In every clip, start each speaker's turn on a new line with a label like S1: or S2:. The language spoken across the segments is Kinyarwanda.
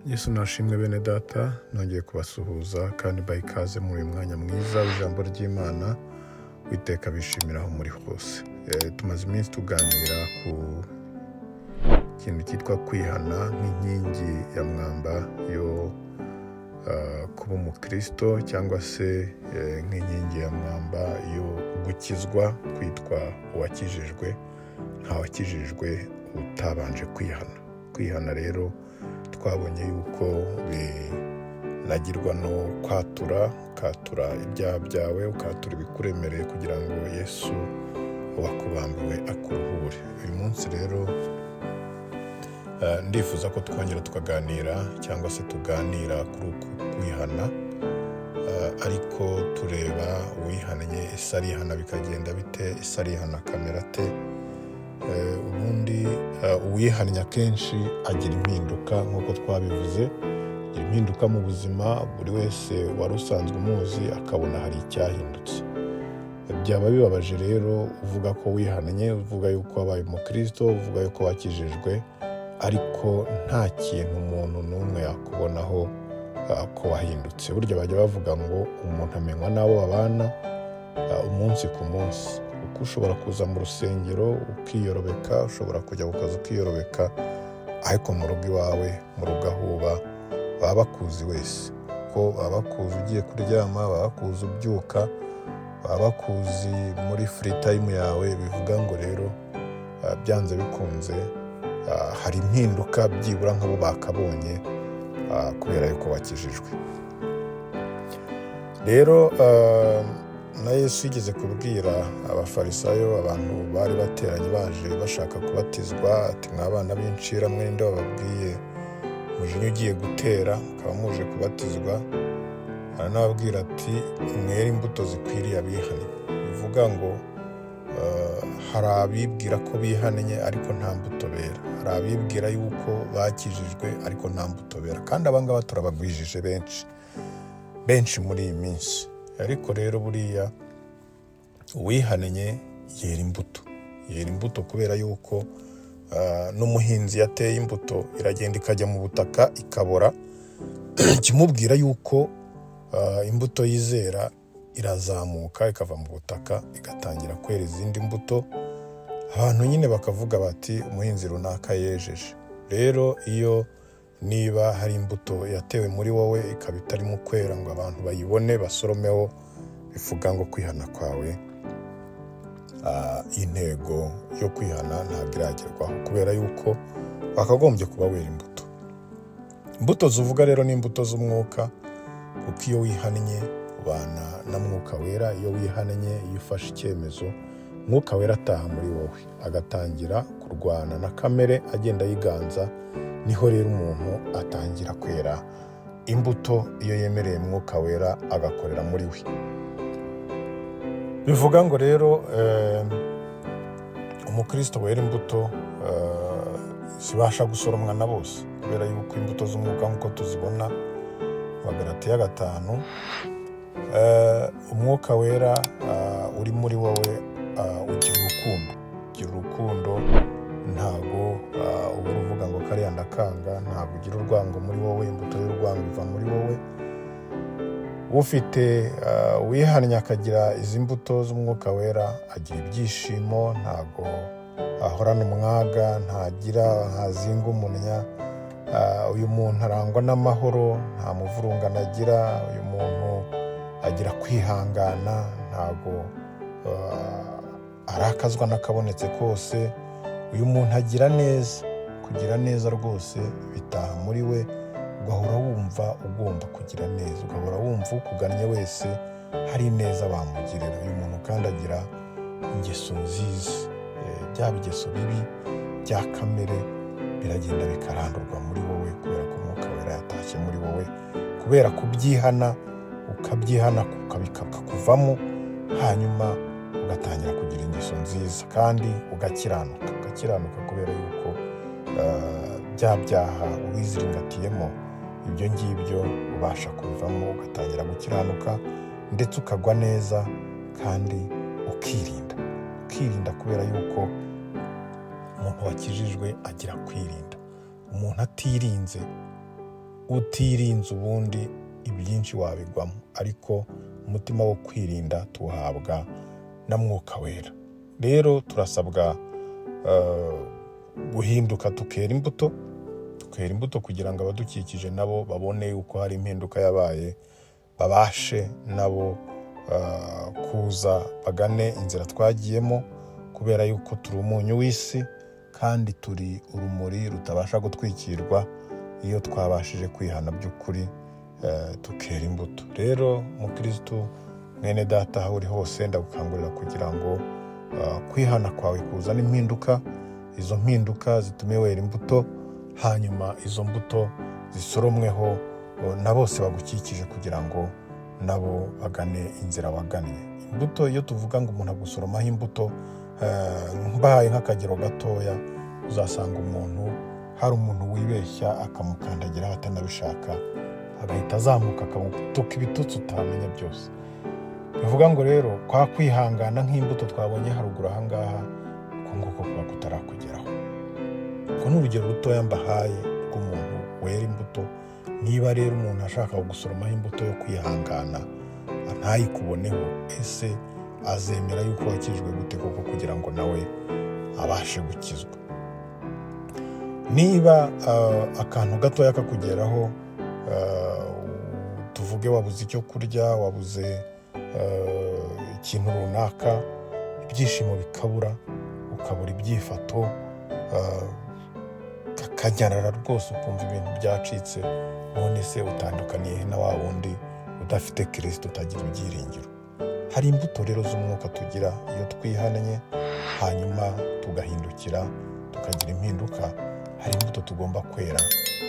S1: Yesu nashimwe bene data, nongeye kubasuhuza kandi baha ikaze muri uyu mwanya mwiza w'ijambo ry'Imana. Uwiteka bishimiraho muri hose. Tumaze iminsi tuganira ku kintu cyitwa kwihana nk'inkingi ya mwamba yo kuba umukristo, cyangwa se nk'inkingi ya mwamba yo gukizwa, kwitwa uwakijijwe nk'awakijijwe utabanje kwihana. Kwihana rero twabonye yuko binagirwa no ukatura ibyaha byawe, ukatura ibikuremereye kugira ngo Yesu wakubambiwe akuruhure. Uyu munsi rero ndifuza ko twongera tukaganira, cyangwa se tuganira kuri uku kwihana, ariko tureba uwihannye ese arihana bikagenda bite, ese arihana kamera te. Ubundi uwihannye akenshi agira impinduka, nk'uko twabivuze, agira impinduka mu buzima. Buri wese wari usanzwe umuzi akabona hari icyahindutse. Byaba bibabaje rero uvuga ko wihannye, uvuga yuko wabaye umukristo, uvuga yuko wakijijwe, ariko nta kintu umuntu n'umwe yakubonaho ko wahindutse. Burya bajya bavuga ngo umuntu amenywa n'abo babana umunsi ku munsi. Kuko ushobora kuza mu rusengero ukiyorobeka, ushobora kujya ku kazi ukiyorobeka, ariko mu rugo iwawe, mu rugo aho uba, baba bakuzi wese. Kuko baba bakuzi ugiye kuryama, baba bakuzi ubyuka, baba bakuzi muri free time yawe. Bivuga ngo rero byanze bikunze hari impinduka byibura nk'abo bakabonye kubera yuko wakijijwe. Rero na Yesu yigeze kubwira abafarisayo, abantu bari bateranye baje bashaka kubatizwa, ati mwa bana b'incira mwe, ninde wababwiye umujinya ugiye gutera mukaba muje kubatizwa? Aranababwira ati mwere imbuto zikwiriye abihannye. Bivuga ngo hari abibwira ko bihannye ariko nta mbuto bera, hari abibwira yuko bakijijwe ariko nta mbuto bera, kandi abangaba turabagwijije benshi muri iyi minsi. Ariko rero buriya uwihannye yera imbuto kubera yuko n'umuhinzi yateye imbuto iragenda ikajya mu butaka ikabora, kimubwira yuko imbuto yizera irazamuka ikava mu butaka igatangira kwera izindi mbuto. Abantu nyine bakavuga bati umuhinzi runaka yejeje. Rero niba hari imbuto yatewe muri wowe ikaba itarimo kwera ngo abantu bayibone basoromeho, bivuga ngo kwihana kwawe, intego yo kwihana ntabwo iragerwaho, kubera yuko wakagombye kuba wera imbuto zivuga rero ni imbuto z'umwuka. Kuko iyo wihannye ubana na mwuka wera. Iyo wihannye, iyo ufashe icyemezo, mwuka wera ataha muri wowe agatangira kurwana na kamere agenda yiganza. Niho rero umuntu atangira kwera imbuto iyo yemereye mwuka wera agakorera muri we. Bivuga ngo rero umukristo wera imbuto zibasha gusoromwa na bose, kubera yuko imbuto z'umwuka nk'uko tuzibona mu Galatiya 5, umwuka wera uri muri wowe ugira urukundo. Ntabwo uba uvuga ngo kariya ndakanga, ntabwo ugira urwango muri wowe. Imbuto y'urwango iva muri wowe. Ufite wihannye akagira izi mbuto z'umwuka wera agira ibyishimo, ntabwo ahorana umwaga, ntazinga umunya. Uyu muntu arangwa n'amahoro, nta muvurungano agira. Uyu muntu agira kwihangana, ntabwo arakazwa n'akabonetse kose. Uyu muntu agira neza. Kugira neza rwose bitaha muri we, ugahora wumva ugomba kugira neza, ugahora wumva ukugannye wese hari neza bamugirira. Uyu muntu kandi agira ingeso nziza. Bya bigeso bibi bya kamere biragenda bikarandurwa muri wowe, kubera ko umwuka wera yatashye muri wowe. Kubera kubyihana, ukabyihana bikakuvamo, hanyuma ugatangira kugira ingeso nziza kandi ugakiranuka kubera yuko bya byaha uwiziringatiyemo, ibyo ngibyo ubasha kubivamo, ugatangira gukiranuka ndetse ukagwa neza kandi ukirinda kubera yuko umuntu wakijijwe agira kwirinda. Umuntu atirinze utirinze ubundi ibyinshi wabigwamo, ariko umutima wo kwirinda tuwuhabwa na Mwuka Wera. Rero turasabwa guhinduka tukera imbuto kugira ngo abadukikije nabo babone uko hari impinduka yabaye, babashe nabo kuza bagane inzira twagiyemo, kubera yuko turi umunyu w'isi kandi turi urumuri rutabasha gutwikirwa iyo twabashije kwihana by'ukuri tukera imbuto. Rero mukristo mwene data aho uri hose, ndagukangurira kugira ngo kwihana kwawe kuzane impinduka, izo mpinduka zitume wera imbuto, hanyuma izo mbuto zisoromweho na bose bagukikije kugira ngo nabo bagane inzira wagannye. Imbuto, iyo tuvuga ngo umuntu agusoromaho imbuto, mbahaye nk'akagero gatoya, uzasanga hari umuntu wibeshya akamukandagiraho atanabishaka, agahita azamuka akamutuka ibitutsi utamenya byose. Bivuga ngo rero kwa kwihangana nk'imbuto twabonye haruguru aha ngaha, uko nguko kuba kutarakugeraho. Ubwo ni urugero rutoya mbahaye rw'umuntu wera imbuto. Niba rero umuntu ashaka gusoromaho imbuto yo kwihangana ntayikuboneho, ese azemera yuko wakijwe gute koko kugira ngo nawe abashe gukizwa? Niba akantu gatoya kakugeraho, tuvuge wabuze icyo kurya, wabuze ikintu runaka, ibyishimo bikabura, ukabura ibyifato, kakanyarara rwose, ukumva ibintu byacitse, none se utandukaniye na wa wundi udafite Kristo, utagira ibyiringiro? Hari imbuto rero z'umwuka tugira iyo twihannye hanyuma tugahindukira tukagira impinduka. Hari imbuto tugomba kwera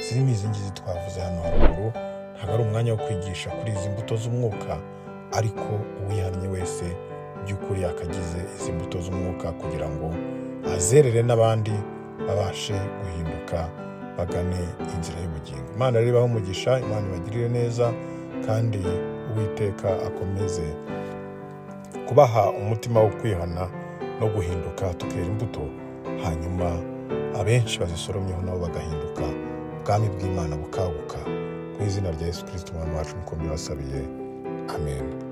S1: zirimo izi ngizi twavuze hano haruguru. Ntabwo ari umwanya wo kwigisha kuri izi mbuto z'umwuka, ariko uwihannye wese by'ukuri akagize izi mbuto z'umwuka kugira ngo azerere n'abandi babashe guhinduka bagane inzira y'ubugingo. Imana rero ibahe umugisha, Imana ibagirire neza, kandi Uwiteka akomeze kubaha umutima wo kwihana no guhinduka tukera imbuto, hanyuma abenshi bazisoromyeho nabo bagahinduka, ubwami bw'Imana bukaguka. Mu izina rya Yesu Kristo umwami wacu, mukombe basabiye. Amen.